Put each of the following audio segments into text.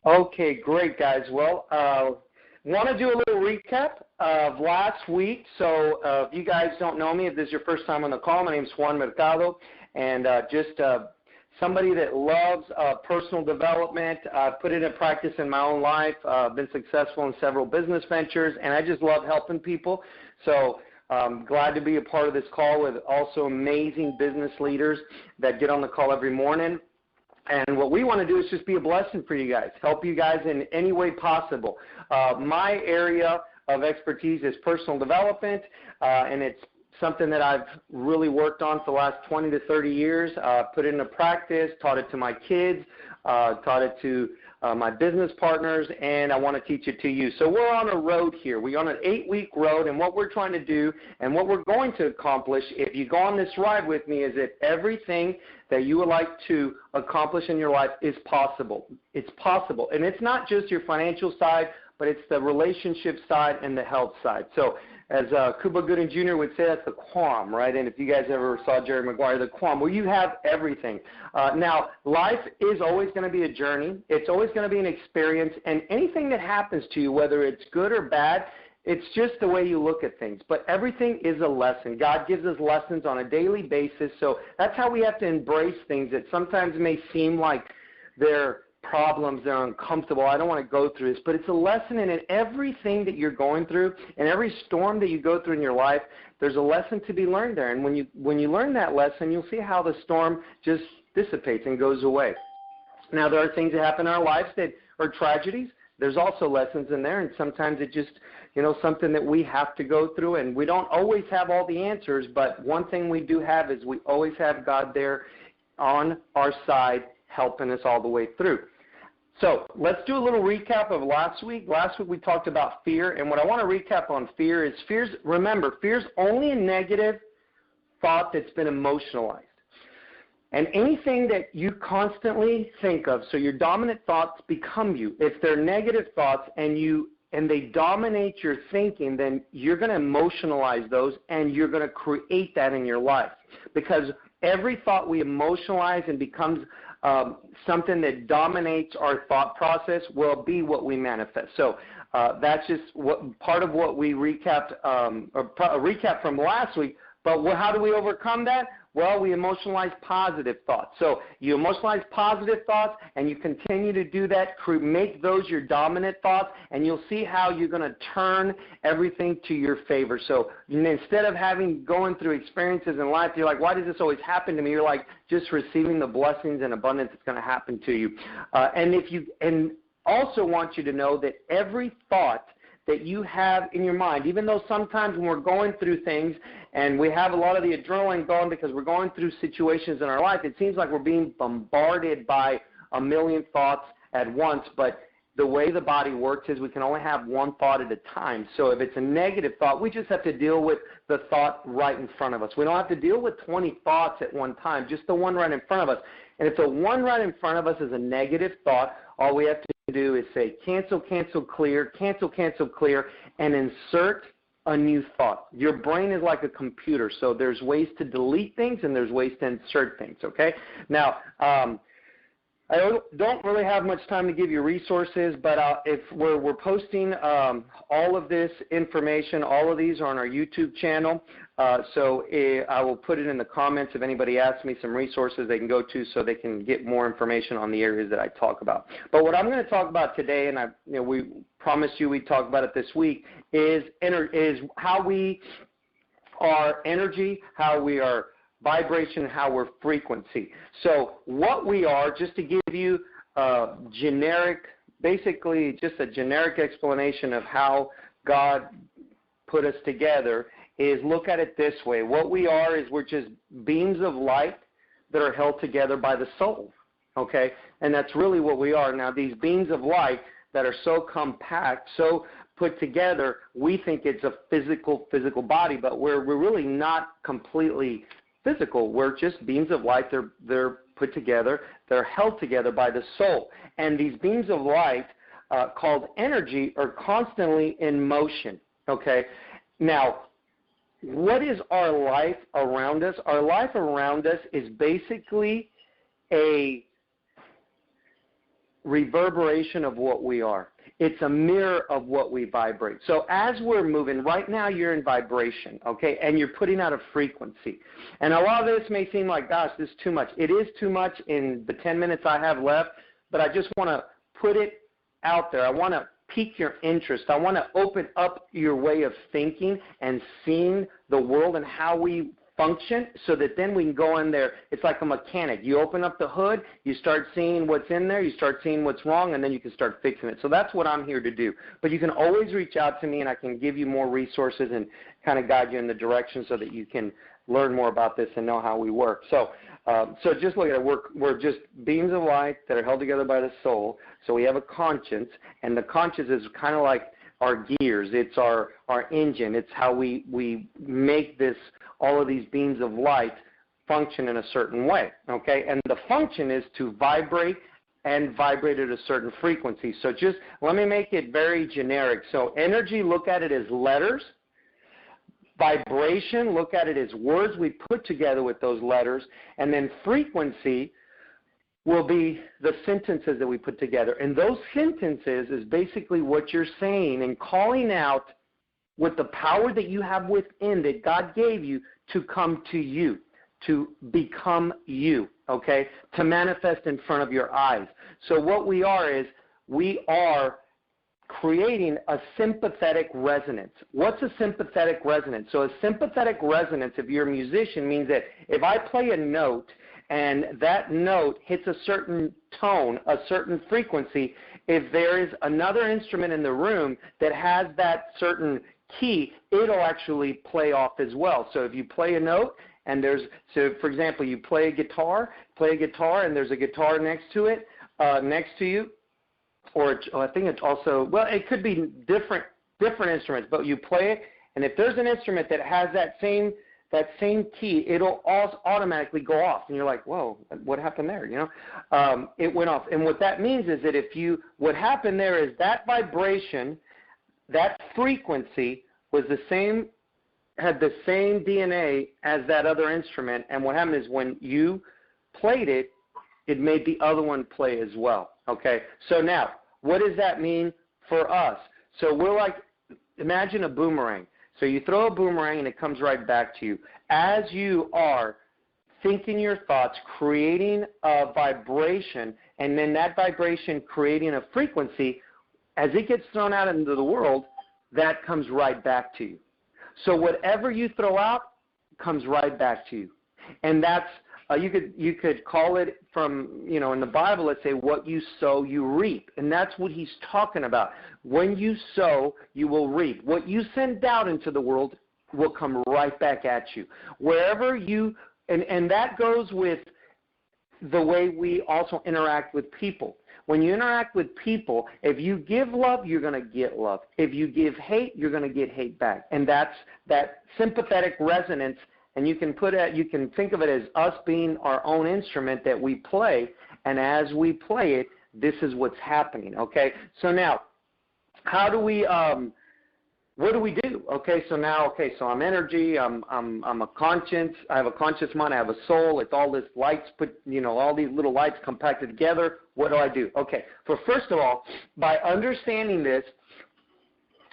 Okay, great, guys. Well, want to do a little recap of last week. So if you guys don't know me, if this is your first time on the call, my name is Juan Mercado, and just somebody that loves personal development. I've put it in practice in my own life. I've been successful in several business ventures, and I just love helping people. So glad to be a part of this call with also amazing business leaders that get on the call every morning. And what we want to do is just be a blessing for you guys, help you guys in any way possible. My area of expertise is personal development, and it's something that I've really worked on for the last 20 to 30 years, put it into practice, taught it to my kids, taught it to my business partners, and I want to teach it to you. So we're on a road here. We're on an 8-week road, and what we're trying to do and what we're going to accomplish if you go on this ride with me is that everything that you would like to accomplish in your life is possible. It's possible. And it's not just your financial side, but it's the relationship side and the health side. So as Cuba Gooding Jr. would say, that's the qualm, right? And if you guys ever saw Jerry Maguire, the qualm, where you have everything. Now, life is always going to be a journey. It's always going to be an experience. And anything that happens to you, whether it's good or bad, it's just the way you look at things. But everything is a lesson. God gives us lessons on a daily basis. So that's how we have to embrace things that sometimes may seem like they're problems, they're uncomfortable, I don't want to go through this, but it's a lesson, and in everything that you're going through, and every storm that you go through in your life, there's a lesson to be learned there. And when you learn that lesson, you'll see how the storm just dissipates and goes away. Now, there are things that happen in our lives that are tragedies. There's also lessons in there, and sometimes it just, something that we have to go through, and we don't always have all the answers, but one thing we do have is we always have God there on our side helping us all the way through. So let's do a little recap of last week. Last week we talked about fear, and what I want to recap on fear is remember, fear's only a negative thought that's been emotionalized. And anything that you constantly think of, so your dominant thoughts become you. If they're negative thoughts and they dominate your thinking, then you're going to emotionalize those, and you're going to create that in your life. Because every thought we emotionalize and becomes something that dominates our thought process will be what we manifest. So that's just part of what we recapped, a recap from last week. But how do we overcome that? Well, we emotionalize positive thoughts. So you emotionalize positive thoughts, and you continue to do that. Make those your dominant thoughts, and you'll see how you're going to turn everything to your favor. So instead of going through experiences in life, you're like, why does this always happen to me? You're like just receiving the blessings and abundance that's going to happen to you. And also want you to know that every thought that you have in your mind, even though sometimes when we're going through things and we have a lot of the adrenaline going because we're going through situations in our life, it seems like we're being bombarded by a million thoughts at once, but the way the body works is we can only have one thought at a time. So if it's a negative thought, we just have to deal with the thought right in front of us. We don't have to deal with 20 thoughts at one time, just the one right in front of us. And if the one right in front of us is a negative thought, all we have to do is say cancel, cancel, clear, cancel, cancel, clear, and insert a new thought. Your brain is like a computer, so there's ways to delete things and there's ways to insert things, okay? Now, I don't really have much time to give you resources, but if we're posting all of this information, all of these are on our YouTube channel, so I will put it in the comments. If anybody asks me some resources they can go to so they can get more information on the areas that I talk about. But what I'm going to talk about today, and we promised you we'd talk about it this week, is how we are energy, how we are vibration, how we're frequency. So what we are, just to give you basically just a generic explanation of how God put us together, is look at it this way. What we are is we're just beams of light that are held together by the soul, okay? And that's really what we are. Now, these beams of light that are so compact, so put together, we think it's a physical body, but we're really not completely physical. We're just beams of light. They're put together. They're held together by the soul. And these beams of light, called energy, are constantly in motion, okay? Now, what is our life around us? Our life around us is basically a reverberation of what we are. It's a mirror of what we vibrate. So as we're moving, right now you're in vibration, okay, and you're putting out a frequency. And a lot of this may seem like, gosh, this is too much. It is too much in the 10 minutes I have left, but I just want to put it out there. I want to pique your interest. I want to open up your way of thinking and seeing the world and how we function, so that then we can go in there. It's like a mechanic. You open up the hood, you start seeing what's in there, you start seeing what's wrong, and then you can start fixing it. So that's what I'm here to do. But you can always reach out to me, and I can give you more resources and kind of guide you in the direction so that you can learn more about this and know how we work. So just look at it. We're just beams of light that are held together by the soul. So we have a conscience, and the conscience is kind of like our gears. It's our engine. It's how we make all of these beams of light function in a certain way, okay? And the function is to vibrate and vibrate at a certain frequency. So just let me make it very generic. So energy, look at it as letters. Vibration, look at it as words we put together with those letters. And then frequency will be the sentences that we put together. And those sentences is basically what you're saying and calling out with the power that you have within that God gave you to come to you, to become you, okay, to manifest in front of your eyes. So what we are is we are creating a sympathetic resonance. What's a sympathetic resonance? So a sympathetic resonance, if you're a musician, means that if I play a note and that note hits a certain tone, a certain frequency, if there is another instrument in the room that has that certain key, it'll actually play off as well. So if you play a note and for example, you play a guitar and there's a guitar next to it, next to you, or I think it's also, well, it could be different instruments, but you play it, and if there's an instrument that has that same key, it'll automatically go off, and you're like, whoa, what happened there? You know, it went off, and what that means is that what happened there is that vibration, that frequency was had the same DNA as that other instrument, and what happened is when you played it, it made the other one play as well, okay? So now, what does that mean for us? So we're like, imagine a boomerang. So you throw a boomerang and it comes right back to you. As you are thinking your thoughts, creating a vibration, and then that vibration creating a frequency, as it gets thrown out into the world, that comes right back to you. So whatever you throw out comes right back to you. And that's, you could call it from, in the Bible, let's say, what you sow, you reap. And that's what he's talking about. When you sow, you will reap. What you send out into the world will come right back at you. Wherever you, and that goes with the way we also interact with people. When you interact with people, if you give love, you're going to get love. If you give hate, you're going to get hate back. And that's that sympathetic resonance. And you can think of it as us being our own instrument that we play, and as we play it, this is what's happening, okay? So now, how do we, what do we do? Okay, so now, so I'm energy, I'm a conscience, I have a conscious mind, I have a soul, it's all this lights put, all these little lights compacted together. What do? Okay, so first of all, by understanding this,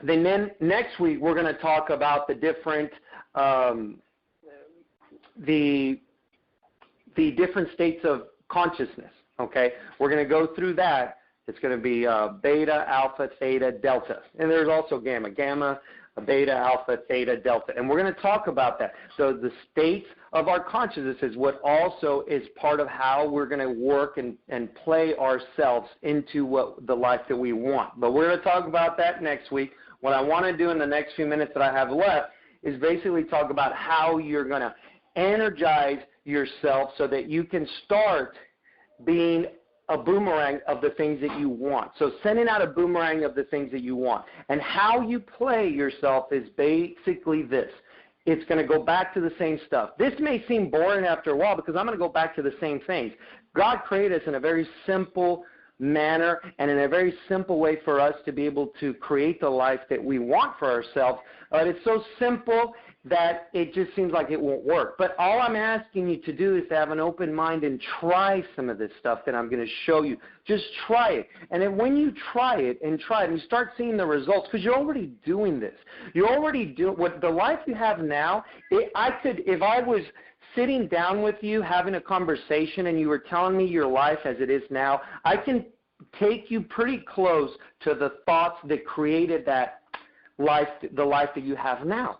then next week we're going to talk about the different, the different states of consciousness, okay? We're going to go through that. It's going to be beta, alpha, theta, delta. And there's also gamma. Gamma, beta, alpha, theta, delta. And we're going to talk about that. So the states of our consciousness is what also is part of how we're going to work and play ourselves into the life that we want. But we're going to talk about that next week. What I want to do in the next few minutes that I have left is basically talk about how you're going to energize yourself so that you can start being a boomerang of the things that you want. So sending out a boomerang of the things that you want. And how you play yourself is basically this. It's going to go back to the same stuff. This may seem boring after a while because I'm going to go back to the same things. God created us in a very simple manner and in a very simple way for us to be able to create the life that we want for ourselves. But it's so simple that it just seems like it won't work. But all I'm asking you to do is to have an open mind and try some of this stuff that I'm going to show you. Just try it. And then when you try it and you start seeing the results, because you're already doing this. You're already doing what the life you have now. If I was sitting down with you, having a conversation, and you were telling me your life as it is now, I can take you pretty close to the thoughts that created that life, the life that you have now.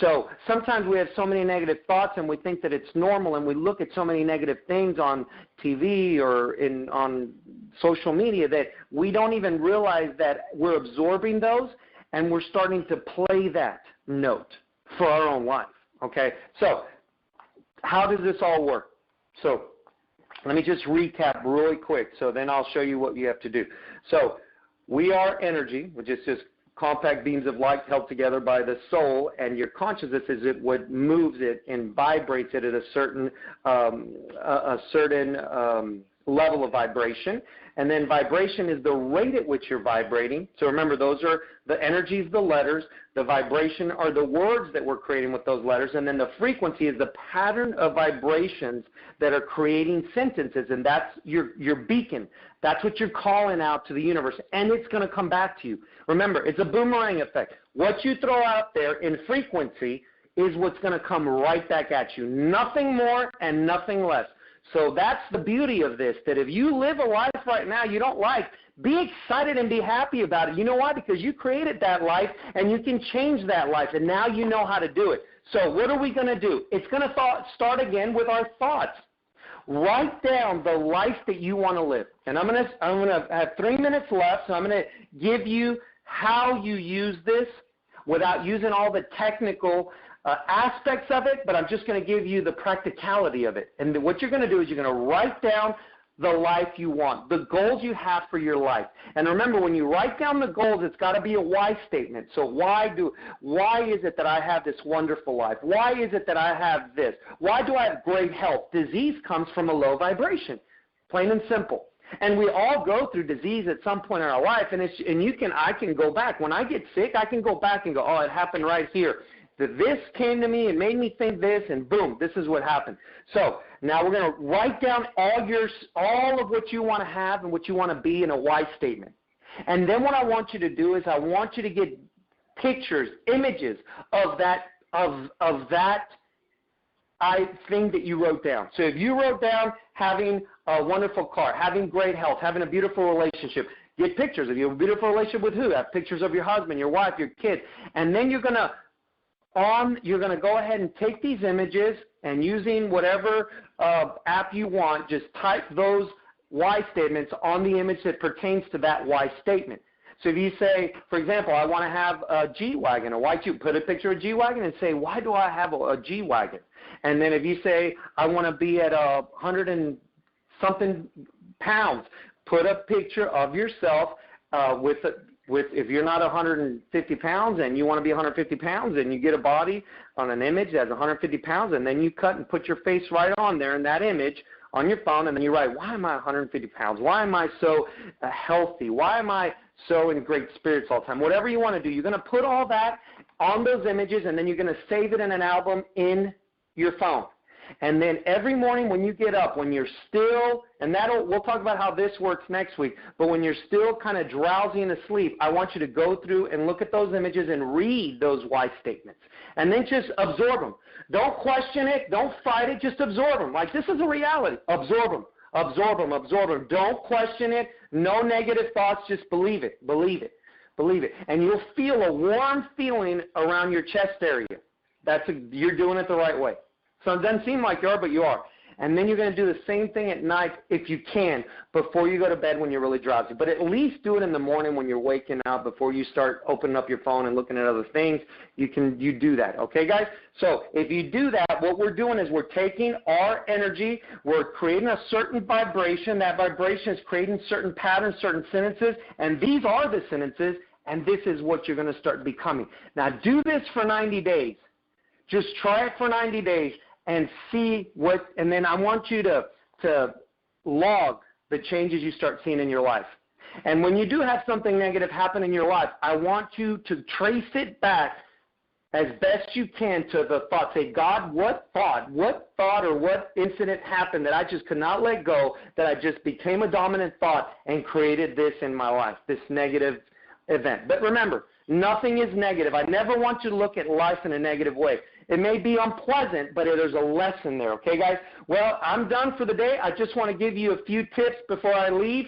So sometimes we have so many negative thoughts and we think that it's normal, and we look at so many negative things on TV or on social media that we don't even realize that we're absorbing those, and we're starting to play that note for our own life, okay? So how does this all work? So let me just recap really quick, so then I'll show you what you have to do. So we are energy, which is just compact beams of light held together by the soul, and your consciousness is what moves it and vibrates it at a certain level of vibration. And then vibration is the rate at which you're vibrating. So remember, those are the energies, the letters. The vibration are the words that we're creating with those letters. And then the frequency is the pattern of vibrations that are creating sentences. And that's your beacon. That's what you're calling out to the universe. And it's going to come back to you. Remember, it's a boomerang effect. What you throw out there in frequency is what's going to come right back at you. Nothing more and nothing less. So that's the beauty of this, that if you live a life right now you don't like, be excited and be happy about it. You know why? Because you created that life, and you can change that life, and now you know how to do it. So what are we going to do? It's going to start again with our thoughts. Write down the life that you want to live. And I'm going to have 3 minutes left, so I'm going to give you how you use this without using all the technical aspects of it, but I'm just going to give you the practicality of it. And what you're going to do is you're going to write down the life you want, the goals you have for your life. And remember, when you write down the goals, it's got to be a why statement. So why is it that I have this wonderful life? Why is it that I have this? Why do I have great health? Disease comes from a low vibration, plain and simple. And we all go through disease at some point in our life, and I can go back. When I get sick, I can go back and go, oh, it happened right here. This came to me and made me think this, and boom, this is what happened. So now we're going to write down all of what you want to have and what you want to be in a why statement. And then what I want you to do is I want you to get pictures, images of that thing that you wrote down. So if you wrote down having a wonderful car, having great health, having a beautiful relationship, get pictures. If you have a beautiful relationship with who? Have pictures of your husband, your wife, your kid. And then you're going to go ahead and take these images, and using whatever app you want, just type those why statements on the image that pertains to that why statement. So if you say, for example, I want to have a G-Wagon, a white Jeep, put a picture of a G-Wagon and say, why do I have a G-Wagon? And then if you say, I want to be at 100 and something pounds, put a picture of yourself if you're not 150 pounds and you want to be 150 pounds, and you get a body on an image that's 150 pounds, and then you cut and put your face right on there in that image on your phone, and then you write, why am I 150 pounds? Why am I so healthy? Why am I so in great spirits all the time? Whatever you want to do, you're going to put all that on those images, and then you're going to save it in an album in your phone. And then every morning when you get up, when you're still, and we'll talk about how this works next week, but when you're still kind of drowsy and asleep, I want you to go through and look at those images and read those why statements. And then just absorb them. Don't question it. Don't fight it. Just absorb them. Like, this is a reality. Absorb them. Absorb them. Absorb them. Don't question it. No negative thoughts. Just believe it. Believe it. Believe it. And you'll feel a warm feeling around your chest area. You're doing it the right way. So it doesn't seem like you are, but you are. And then you're going to do the same thing at night if you can before you go to bed when you're really drowsy. But at least do it in the morning when you're waking up before you start opening up your phone and looking at other things. You do that. Okay, guys? So if you do that, what we're doing is we're taking our energy, we're creating a certain vibration. That vibration is creating certain patterns, certain sentences, and these are the sentences, and this is what you're going to start becoming. Now do this for 90 days. Just try it for 90 days. And see and then I want you to log the changes you start seeing in your life. And when you do have something negative happen in your life, I want you to trace it back as best you can to the thought. Say, God, what thought or what incident happened that I just could not let go, that I just became a dominant thought and created this in my life, this negative event. But remember, nothing is negative. I never want you to look at life in a negative way. It may be unpleasant, but there's a lesson there. Okay, guys? Well, I'm done for the day. I just want to give you a few tips before I leave.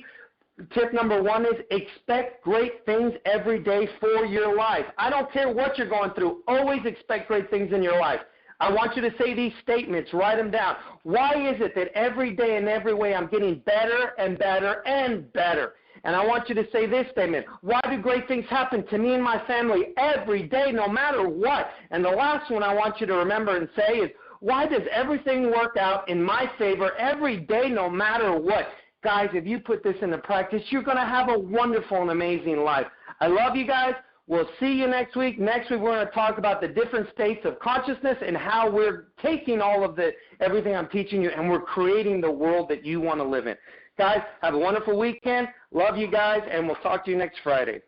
Tip number 1 is expect great things every day for your life. I don't care what you're going through. Always expect great things in your life. I want you to say these statements. Write them down. Why is it that every day in every way I'm getting better and better and better? And I want you to say this statement. Why do great things happen to me and my family every day, no matter what? And the last one I want you to remember and say is, why does everything work out in my favor every day, no matter what? Guys, if you put this into practice, you're going to have a wonderful and amazing life. I love you guys. We'll see you next week. Next week, we're going to talk about the different states of consciousness and how we're taking all of everything I'm teaching you, and we're creating the world that you want to live in. Guys, have a wonderful weekend. Love you guys, and we'll talk to you next Friday.